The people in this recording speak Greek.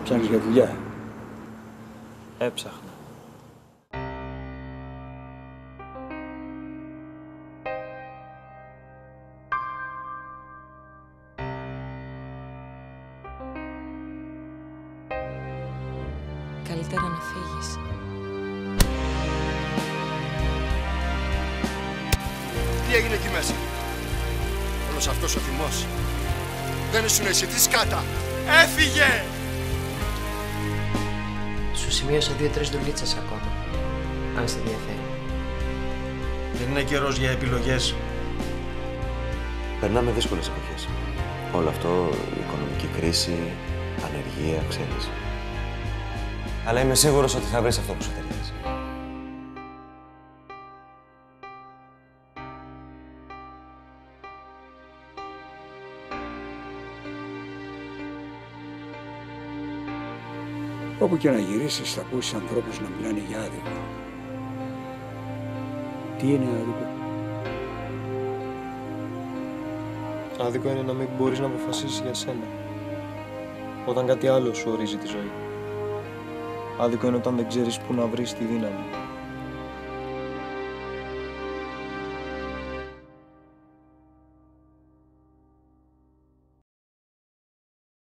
Ψάχνεις για δουλειά? Έψαχνα. Καλύτερα να φύγεις. Τι έγινε εκεί μέσα? Όλος αυτός ο θυμός. Δεν ήσουν εσύ, τι σκάτα! Έφυγε! Σου σημείωσα 2-3 δουλίτσες ακόμα, αν σε ενδιαφέρει. Δεν είναι καιρός για επιλογές. Περνάμε δύσκολες εποχές. Όλο αυτό, η οικονομική κρίση, ανεργία, ξέρεις. Αλλά είμαι σίγουρος ότι θα βρεις αυτό που σου ταιριάζει. Όπου και να γυρίσεις θα ακούσεις ανθρώπους να μιλάνε για άδικο. Τι είναι άδικο? Άδικο είναι να μην μπορείς να αποφασίσεις για σένα. Όταν κάτι άλλο σου ορίζει τη ζωή. Άδικο είναι όταν δεν ξέρεις πού να βρεις τη δύναμη.